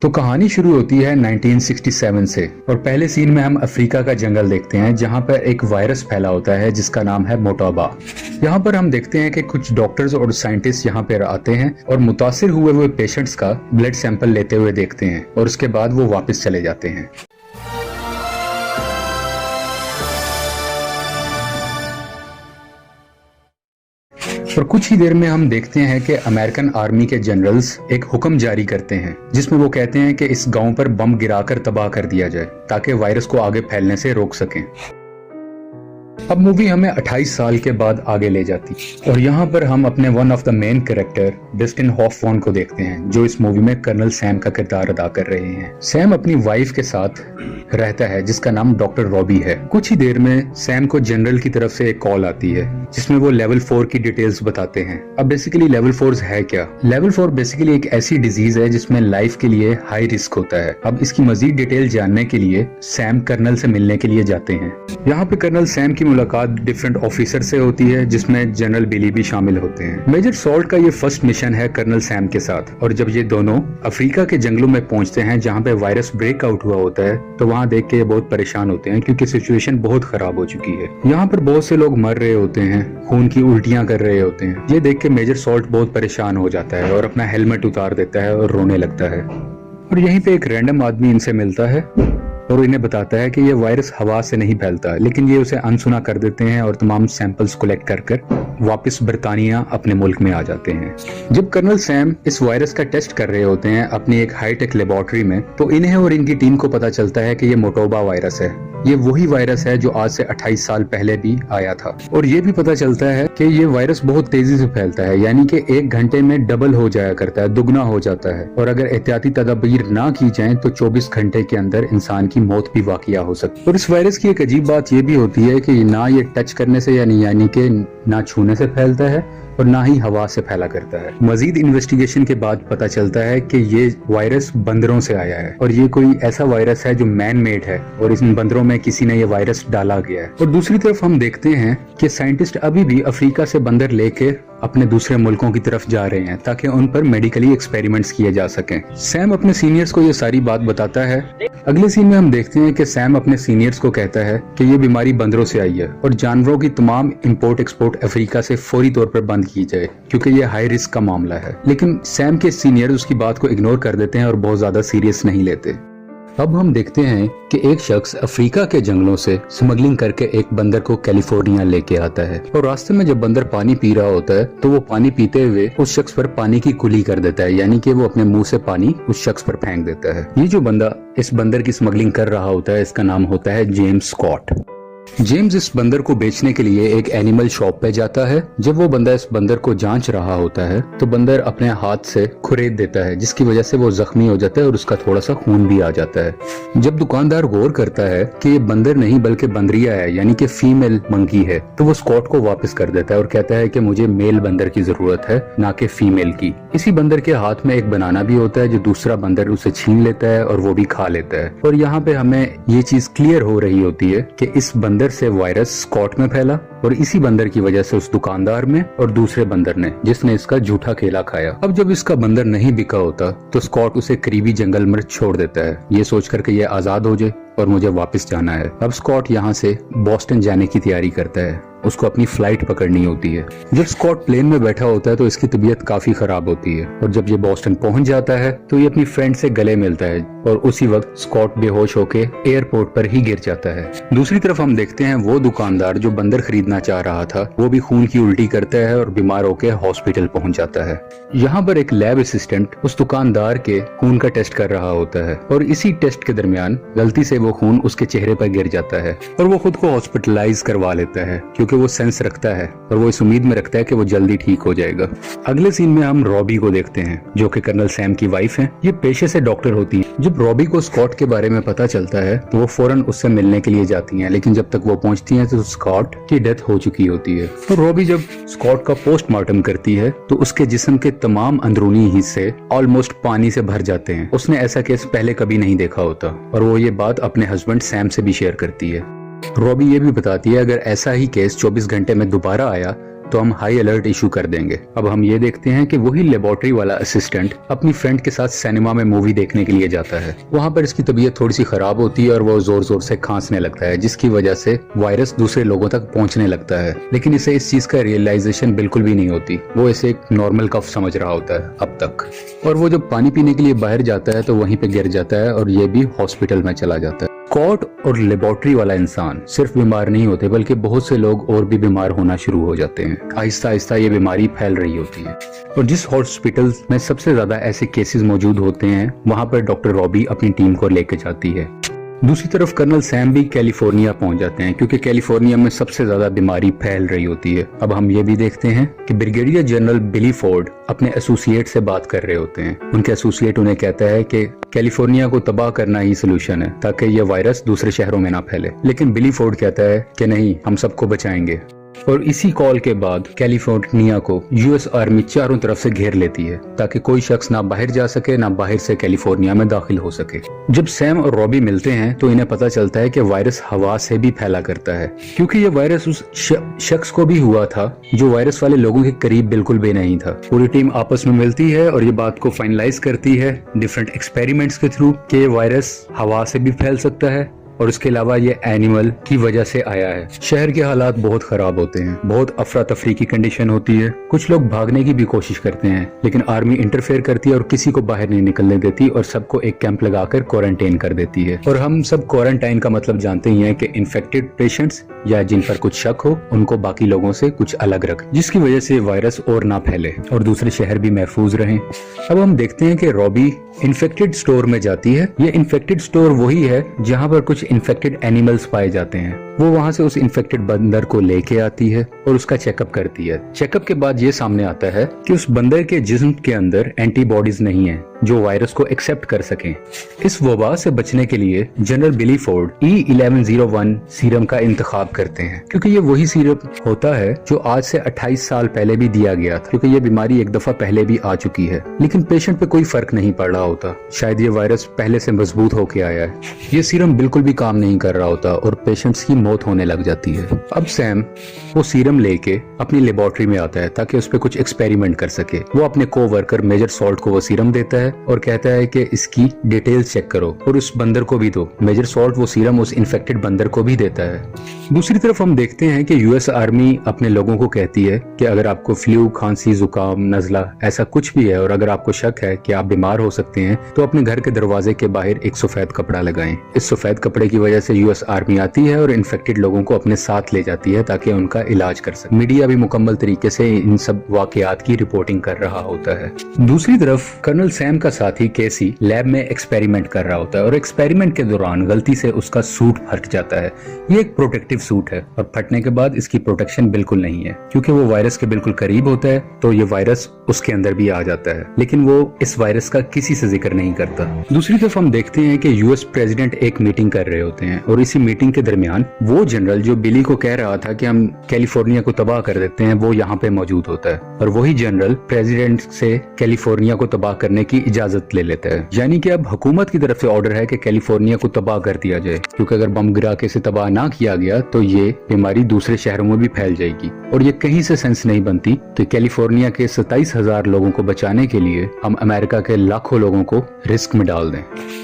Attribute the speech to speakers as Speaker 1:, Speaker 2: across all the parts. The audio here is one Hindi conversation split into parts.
Speaker 1: तो कहानी शुरू होती है 1967 से और पहले सीन में हम अफ्रीका का जंगल देखते हैं जहां पर एक वायरस फैला होता है जिसका नाम है मोटोबा। यहां पर हम देखते हैं कि कुछ डॉक्टर्स और साइंटिस्ट यहां पर आते हैं और मुतासिर हुए पेशेंट्स का ब्लड सैंपल लेते हुए देखते हैं और उसके बाद वो वापस चले जाते हैं। और कुछ ही देर में हम देखते हैं कि अमेरिकन आर्मी के जनरल्स एक हुक्म जारी करते हैं जिसमें वो कहते हैं कि इस गांव पर बम गिराकर तबाह कर दिया जाए ताकि वायरस को आगे फैलने से रोक सकें। अब मूवी हमें 28 साल के बाद आगे ले जाती और यहाँ पर हम अपने one of the main character Dustin Hoffman को देखते हैं जो इस मूवी में कर्नल सैम का किरदार अदा कर रहे हैं। सैम अपनी वाइफ के साथ रहता है जिसका नाम डॉक्टर रॉबी है। कुछ ही देर में सैम को जनरल की तरफ से एक कॉल आती है जिसमें वो लेवल 4 की डिटेल्स बताते हैं। अब बेसिकली लेवल 4 है क्या? लेवल 4 बेसिकली एक ऐसी डिजीज है जिसमें लाइफ के लिए हाई रिस्क होता है। अब इसकी मजीद डिटेल जानने के लिए सैम कर्नल से मिलने के लिए जाते हैं। यहाँ पे कर्नल सैम की मुलाकात डिफरेंट ऑफिसर से होती है जिसमें जनरल बिली भी शामिल होते हैं। मेजर सॉल्ट का ये फर्स्ट मिशन है कर्नल सैम के साथ और जब ये दोनों अफ्रीका के जंगलों में पहुंचते हैं जहाँ पे वायरस ब्रेक आउट हुआ होता है तो वहाँ देख के ये बहुत परेशान होते हैं क्योंकि सिचुएशन बहुत खराब हो चुकी है। यहाँ पर बहुत से लोग मर रहे होते हैं, खून की उल्टियां कर रहे होते हैं। ये देख के मेजर सॉल्ट बहुत परेशान हो जाता है और अपना हेलमेट उतार देता है और रोने लगता है। और यहीं पे एक रैंडम आदमी इनसे मिलता है और इन्हें बताता है कि ये वायरस हवा से नहीं फैलता, लेकिन ये उसे अनसुना कर देते हैं और तमाम सैंपल्स कलेक्ट कर वापस बरतानिया अपने मुल्क में आ जाते हैं। जब कर्नल सैम इस वायरस का टेस्ट कर रहे होते हैं अपनी एक हाईटेक लेबोरेटरी में तो इन्हें और इनकी टीम को पता चलता है कि ये मोटोबा वायरस है। ये वही वायरस है जो आज से 28 साल पहले भी आया था। और ये भी पता चलता है कि ये वायरस बहुत तेजी से फैलता है, यानी कि 1 घंटे में डबल हो जाया करता है, दुगना हो जाता है। और अगर एहतियाती तदबीर ना की जाए तो 24 घंटे के अंदर इंसान की मौत भी वाक़िया हो सकती है। और इस वायरस की एक अजीब बात ये भी होती है कि ना ये टच करने से यानी कि ना छूने से फैलता है और ना ही हवा से फैला करता है। मजीद इन्वेस्टिगेशन के बाद पता चलता है कि ये वायरस बंदरों से आया है और ये कोई ऐसा वायरस है जो मैन मेड है और इन बंदरों में किसी ने ये वायरस डाला गया है। और दूसरी तरफ हम देखते हैं कि साइंटिस्ट अभी भी अफ्रीका से बंदर लेके अपने दूसरे मुल्कों की तरफ जा रहे हैं ताकि उन पर मेडिकली एक्सपेरिमेंट्स किए जा सकें। सैम अपने सीनियर्स को ये सारी बात बताता है। अगले सीन में हम देखते हैं कि सैम अपने सीनियर्स को कहता है कि ये बीमारी बंदरों से आई है और जानवरों की तमाम इंपोर्ट एक्सपोर्ट अफ्रीका से फौरी तौर पर बंद की जाए क्योंकि ये हाई रिस्क का मामला है। लेकिन सैम के सीनियर उसकी बात को इग्नोर कर देते हैं और बहुत ज्यादा सीरियस नहीं लेते। अब हम देखते हैं कि एक शख्स अफ्रीका के जंगलों से स्मगलिंग करके एक बंदर को कैलिफोर्निया लेके आता है और रास्ते में जब बंदर पानी पी रहा होता है तो वो पानी पीते हुए उस शख्स पर पानी की कुली कर देता है, यानी कि वो अपने मुंह से पानी उस शख्स पर फेंक देता है। ये जो बंदा इस बंदर की स्मगलिंग कर रहा होता है इसका नाम होता है जेम्स स्कॉट। जेम्स इस बंदर को बेचने के लिए एक एनिमल शॉप पे जाता है। जब वो बंदा इस बंदर को जांच रहा होता है तो बंदर अपने हाथ से खुरेद देता है जिसकी वजह से वो जख्मी हो जाता है और उसका थोड़ा सा खून भी आ जाता है। जब दुकानदार गौर करता है कि ये बंदर नहीं बल्कि बंदरिया है, यानी कि फीमेल मंकी है, तो वो स्कॉट को वापस कर देता है और कहता है कि मुझे मेल बंदर की जरूरत है ना कि फीमेल की। इसी बंदर के हाथ में एक बनाना भी होता है जो दूसरा बंदर उसे छीन लेता है और वो भी खा लेता है। और यहाँ पे हमें ये चीज क्लियर हो रही होती है कि इस बंदर से वायरस स्कॉट में फैला और इसी बंदर की वजह से उस दुकानदार में और दूसरे बंदर ने जिसने इसका झूठा केला खाया। अब जब इसका बंदर नहीं बिका होता तो स्कॉट उसे करीबी जंगल में छोड़ देता है ये सोचकर के ये आजाद हो जाए और मुझे वापस जाना है। अब स्कॉट यहाँ से बॉस्टन जाने की तैयारी करता है, उसको अपनी फ्लाइट पकड़नी होती है। जब स्कॉट प्लेन में बैठा होता है तो इसकी तबीयत काफी खराब होती है और जब ये बॉस्टन पहुंच जाता है तो ये अपनी फ्रेंड से गले मिलता है और उसी वक्त स्कॉट बेहोश होके एयरपोर्ट पर ही गिर जाता है। दूसरी तरफ हम देखते हैं वो दुकानदार जो बंदर खरीदना चाह रहा था वो भी खून की उल्टी करता है और बीमार होकर हॉस्पिटल पहुंच जाता है। यहाँ पर एक लैब असिस्टेंट उस दुकानदार के खून का टेस्ट कर रहा होता है और इसी टेस्ट के दरमियान गलती से वो खून उसके चेहरे पर गिर जाता है और वो खुद को हॉस्पिटलाइज करवा लेता है क्योंकि वो सेंस रखता है और वो इस उम्मीद में रखता है कि वो जल्दी ठीक हो जाएगा। अगले सीन में हम रॉबी को देखते हैं जो कि कर्नल सैम की वाइफ है। ये पेशे से डॉक्टर होती है। जब रॉबी को स्कॉट के बारे में पता चलता है तो वो फौरन उससे मिलने के लिए जाती हैं, लेकिन जब तक वो पहुंचती हैं तो स्कॉट की डेथ हो चुकी होती है। तो रॉबी जब स्कॉट का पोस्टमार्टम करती है तो उसके जिस्म के तमाम अंदरूनी हिस्से ऑलमोस्ट पानी से भर जाते हैं। उसने ऐसा केस पहले कभी नहीं देखा होता और वो ये बात अपने हस्बैंड सैम से भी शेयर करती है। रॉबी ये भी बताती है अगर ऐसा ही केस 24 घंटे में दोबारा आया तो हम हाई अलर्ट इशू कर देंगे। अब हम ये देखते हैं कि वही लेबोरेटरी वाला असिस्टेंट अपनी फ्रेंड के साथ सिनेमा में मूवी देखने के लिए जाता है। वहाँ पर इसकी तबीयत थोड़ी सी खराब होती है और वो जोर जोर से खांसने लगता है, जिसकी वजह से वायरस दूसरे लोगों तक पहुँचने लगता है। लेकिन इसे इस चीज का रियलाइजेशन बिल्कुल भी नहीं होती। वो इसे एक नॉर्मल कफ समझ रहा होता है अब तक। और वो जब पानी पीने के लिए बाहर जाता है तो वहीं पे गिर जाता है और ये भी हॉस्पिटल में चला जाता है। कॉट और लेबोरेटरी वाला इंसान सिर्फ बीमार नहीं होते, बल्कि बहुत से लोग और भी बीमार होना शुरू हो जाते हैं। आहिस्ता आहिस्ता ये बीमारी फैल रही होती है और जिस हॉस्पिटल में सबसे ज्यादा ऐसे केसेस मौजूद होते हैं वहां पर डॉक्टर रॉबी अपनी टीम को लेकर जाती है। दूसरी तरफ कर्नल सैम भी कैलिफोर्निया पहुंच जाते हैं, क्योंकि कैलिफोर्निया में सबसे ज्यादा बीमारी फैल रही होती है। अब हम ये भी देखते हैं कि ब्रिगेडियर जनरल बिली फोर्ड अपने एसोसिएट से बात कर रहे होते हैं। उनके एसोसिएट उन्हें कहता है कि कैलिफोर्निया को तबाह करना ही सोल्यूशन है ताकि ये वायरस दूसरे शहरों में ना फैले। लेकिन बिली फोर्ड कहता है कि नहीं, हम सबको बचाएंगे। और इसी कॉल के बाद कैलिफोर्निया को यूएस आर्मी चारों तरफ से घेर लेती है ताकि कोई शख्स ना बाहर जा सके ना बाहर से कैलिफोर्निया में दाखिल हो सके। जब सैम और रॉबी मिलते हैं तो इन्हें पता चलता है कि वायरस हवा से भी फैला करता है, क्योंकि ये वायरस उस शख्स को भी हुआ था जो वायरस वाले लोगों के करीब बिल्कुल भी नहीं था। पूरी टीम आपस में मिलती है और ये बात को फाइनलाइज करती है डिफरेंट एक्सपेरिमेंट्स के थ्रू कि ये वायरस हवा से भी फैल सकता है और उसके अलावा ये एनिमल की वजह से आया है। शहर के हालात बहुत खराब होते हैं, बहुत अफरा तफरी की कंडीशन होती है। कुछ लोग भागने की भी कोशिश करते हैं लेकिन आर्मी इंटरफेयर करती है और किसी को बाहर नहीं निकलने देती और सबको एक कैंप लगाकर क्वारंटाइन कर देती है। और हम सब क्वारंटाइन का मतलब जानते ही हैं कि इन्फेक्टेड पेशेंट्स या जिन पर कुछ शक हो उनको बाकी लोगों से कुछ अलग रख, जिसकी वजह से वायरस और ना फैले और दूसरे शहर भी महफूज रहें। अब हम देखते हैं कि रॉबी इन्फेक्टेड स्टोर में जाती है। ये इन्फेक्टेड स्टोर वही है जहाँ पर कुछ इन्फेक्टेड एनिमल्स पाए जाते हैं। वो वहाँ से उस इन्फेक्टेड बंदर को लेके आती है और उसका चेकअप करती है। चेकअप के बाद ये सामने आता है कि उस बंदर के जिस्म के अंदर एंटीबॉडीज नहीं है जो वायरस को एक्सेप्ट कर सकें। इस वबा से बचने के लिए जनरल बिली फोर्ड E1101 सीरम का इंतखाब करते हैं, क्योंकि ये वही सीरम होता है जो आज से 28 साल पहले भी दिया गया था, क्योंकि ये बीमारी एक दफा पहले भी आ चुकी है। लेकिन पेशेंट पे कोई फर्क नहीं पड़ रहा होता, शायद ये वायरस पहले से मजबूत होके आया है। ये सीरम बिल्कुल भी काम नहीं कर रहा होता और पेशेंट्स की मौत होने लग जाती है। अब सैम वो सीरम लेके अपनी लेबोरेटरी में आता है ताकि उस पर कुछ एक्सपेरिमेंट कर सके। वो अपने कोवर्कर मेजर सॉल्ट को वो सीरम देता है और कहता है कि इसकी डिटेल्स चेक करो और उस बंदर को भी दो। मेजर सॉल्ट वो सीरम उस इन्फेक्टेड बंदर को भी देता है। दूसरी तरफ हम देखते हैं कि यूएस आर्मी अपने लोगों को कहती है कि अगर आपको फ्लू, खांसी, जुकाम, नजला ऐसा कुछ भी है और अगर आपको शक है कि आप बीमार हो सकते हैं तो अपने घर के दरवाजे के बाहर एक सफेद कपड़ा लगाएं। इस सफेद कपड़े की वजह से यूएस आर्मी आती है और इन्फेक्टेड लोगों को अपने साथ ले जाती है ताकि उनका इलाज कर सके। मीडिया भी मुकम्मल तरीके से इन सब वाकयात की रिपोर्टिंग कर रहा होता है। दूसरी तरफ कर्नल सैम का साथी केसी लैब में एक्सपेरिमेंट कर रहा होता है और एक्सपेरिमेंट के दौरान गलती से उसका सूट फट जाता है। ये एक प्रोटेक्टिव सूट है और फटने के बाद इसकी प्रोटेक्शन बिल्कुल नहीं है, क्योंकि वो वायरस के बिल्कुल करीब होता है तो ये वायरस उसके अंदर भी आ जाता है, लेकिन वो इस वायरस का किसी से जिक्र नहीं करता। दूसरी तरफ हम देखते हैं कि यूएस प्रेसिडेंट एक मीटिंग कर रहे होते हैं और इसी मीटिंग के दरमियान वो जनरल जो बिली को कह रहा था कि हम कैलिफोर्निया को तबाह कर देते हैं वो यहाँ पे मौजूद होता है और वही जनरल प्रेसिडेंट से कैलिफोर्निया को तबाह करने की इजाजत ले लेता है। यानी कि अब हुकूमत की तरफ से ऑर्डर है कि कैलिफोर्निया को तबाह कर दिया जाए, क्योंकि अगर बम गिरा के इसे तबाह ना किया गया तो ये बीमारी दूसरे शहरों में भी फैल जाएगी और ये कहीं से सेंस नहीं बनती। तो कैलिफोर्निया के 27,000 लोगों को बचाने के लिए हम अमेरिका के लाखों लोगों को रिस्क में डाल दें।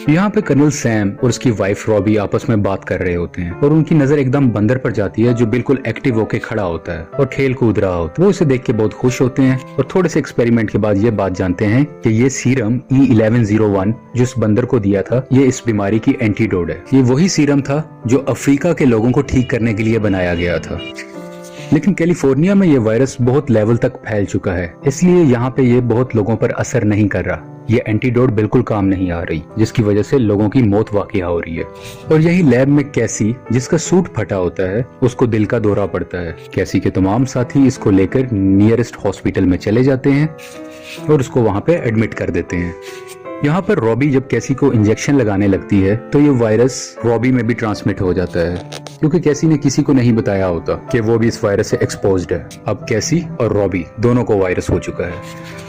Speaker 1: यहाँ पे कर्नल सैम और उसकी वाइफ रॉबी आपस में बात कर रहे होते हैं और उनकी नजर एकदम बंदर पर जाती है जो बिल्कुल एक्टिव होके खड़ा होता है और खेल कूद रहा होता है। वो इसे देख के बहुत खुश होते हैं और थोड़े से एक्सपेरिमेंट के बाद ये बात जानते हैं कि ये सीरम E1101 जो इस बंदर को दिया था ये इस बीमारी की एंटीडोट है। ये वही सीरम था जो अफ्रीका के लोगों को ठीक करने के लिए बनाया गया था। लेकिन कैलिफोर्निया में ये वायरस बहुत लेवल तक फैल चुका है, इसलिए यहाँ पे ये बहुत लोगों पर असर नहीं कर रहा। ये एंटीडोट बिल्कुल काम नहीं आ रही, जिसकी वजह से लोगों की मौत वाकई हो रही है। और यही लैब में कैसी, जिसका सूट फटा होता है, उसको दिल का दौरा पड़ता है। कैसी के तमाम साथी इसको लेकर नियरेस्ट हॉस्पिटल में चले जाते हैं और उसको वहाँ पे एडमिट कर देते हैं। यहाँ पर रॉबी जब कैसी को इंजेक्शन लगाने लगती है तो ये वायरस रॉबी में भी ट्रांसमिट हो जाता है, क्योंकि कैसी ने किसी को नहीं बताया होता कि वो भी इस वायरस से एक्सपोज्ड है। अब कैसी और रॉबी दोनों को वायरस हो चुका है।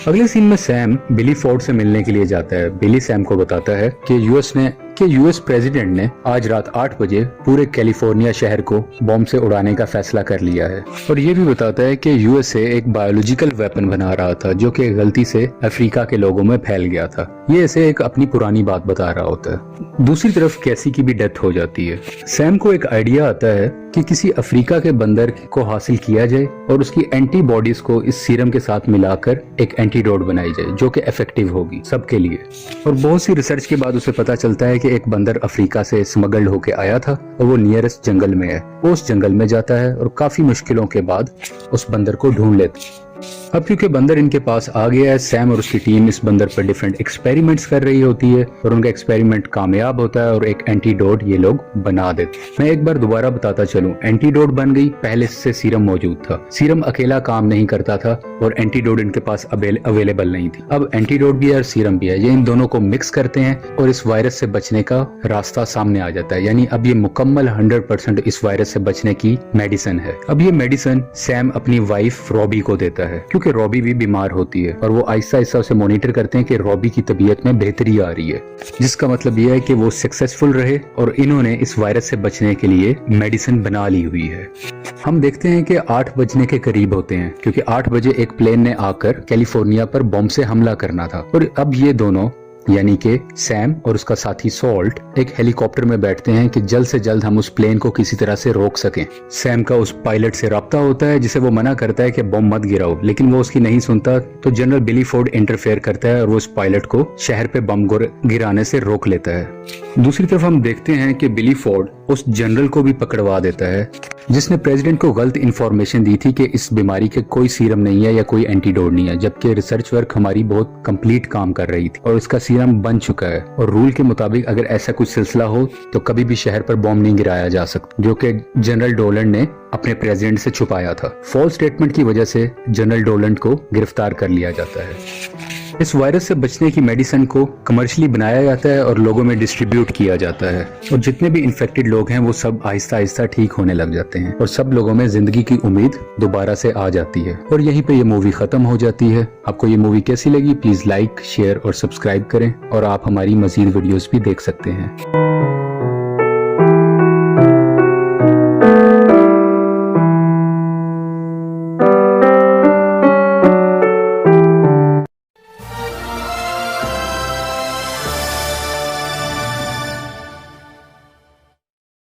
Speaker 1: अगले सीन में सैम बिली फोर्ड से मिलने के लिए जाता है। बिली सैम को बताता है कि यूएस ने कि यूएस प्रेसिडेंट ने आज रात 8 बजे पूरे कैलिफोर्निया शहर को बॉम्ब से उड़ाने का फैसला कर लिया है। और ये भी बताता है कि यूएसए एक बायोलॉजिकल वेपन बना रहा था जो कि गलती से अफ्रीका के लोगों में फैल गया था। ये ऐसे एक अपनी पुरानी बात बता रहा होता है। दूसरी तरफ कैसी की भी डेथ हो जाती है। सैम को एक आइडिया आता है कि किसी अफ्रीका के बंदर को हासिल किया जाए और उसकी एंटीबॉडीज को इस सीरम के साथ मिलाकर एक एंटीडोट बनाई जाए जो कि इफेक्टिव होगी सबके लिए। और बहुत सी रिसर्च के बाद उसे पता चलता है कि एक बंदर अफ्रीका से स्मगल्ड होके आया था और वो नियरेस्ट जंगल में है। वो उस जंगल में जाता है और काफी मुश्किलों के बाद उस बंदर को ढूंढ लेता है। अब क्योंकि बंदर इनके पास आ गया है, सैम और उसकी टीम इस बंदर पर डिफरेंट एक्सपेरिमेंट्स कर रही होती है और उनका एक्सपेरिमेंट कामयाब होता है और एक एंटीडोट ये लोग बना देते। मैं एक बार दोबारा बताता चलूं, एंटीडोट बन गई, पहले से सीरम मौजूद था। सीरम अकेला काम नहीं करता था और एंटीडोट इनके पास अवेलेबल नहीं थी। अब एंटीडोट भी है और सीरम भी है, ये इन दोनों को मिक्स करते हैं और इस वायरस से बचने का रास्ता सामने आ जाता है। यानी अब ये मुकम्मल 100% इस वायरस से बचने की मेडिसिन है। अब ये मेडिसिन सैम अपनी वाइफ रॉबी को देता है क्योंकि रॉबी भी बीमार होती है और वो आहिस्ता आहिस्ता उसे मॉनिटर करते हैं कि रॉबी की तबीयत में बेहतरी आ रही है, जिसका मतलब ये है कि वो सक्सेसफुल रहे और इन्होंने इस वायरस से बचने के लिए मेडिसिन बना ली हुई है। हम देखते हैं कि 8 बजने के करीब होते हैं क्योंकि 8 बजे एक प्लेन ने आकर कैलिफोर्निया पर बॉम्ब से हमला करना था और अब ये दोनों यानी कि सैम और उसका साथी सॉल्ट एक हेलीकॉप्टर में बैठते हैं कि जल्द से जल्द हम उस प्लेन को किसी तरह से रोक सकें। सैम का उस पायलट से राब्ता होता है जिसे वो मना करता है कि बॉम्ब मत गिराओ, लेकिन वो उसकी नहीं सुनता तो जनरल बिली फोर्ड इंटरफेयर करता है और वो उस पायलट को शहर पे बम गिराने से रोक लेता है। दूसरी तरफ हम देखते हैं कि बिली फोर्ड उस जनरल को भी पकड़वा देता है जिसने प्रेसिडेंट को गलत इंफॉर्मेशन दी थी कि इस बीमारी के कोई सीरम नहीं है या कोई एंटीडोट नहीं है, जबकि रिसर्च वर्क हमारी बहुत कंप्लीट काम कर रही थी और इसका सीरम बन चुका है। और रूल के मुताबिक अगर ऐसा कुछ सिलसिला हो तो कभी भी शहर पर बॉम्ब नहीं गिराया जा सकता, जो कि जनरल डोलैंड ने अपने प्रेसिडेंट से छुपाया था। फॉल्स स्टेटमेंट की वजह से जनरल डोलैंड को गिरफ्तार कर लिया जाता है। इस वायरस से बचने की मेडिसिन को कमर्शियली बनाया जाता है और लोगों में डिस्ट्रीब्यूट किया जाता है और जितने भी इन्फेक्टेड लोग हैं वो सब आहिस्ता आहिस्ता ठीक होने लग जाते हैं और सब लोगों में जिंदगी की उम्मीद दोबारा से आ जाती है। और यहीं पे ये मूवी खत्म हो जाती है। आपको ये मूवी कैसी लगी प्लीज लाइक, शेयर और सब्सक्राइब करें और आप हमारी मजीद वीडियोस भी देख सकते हैं।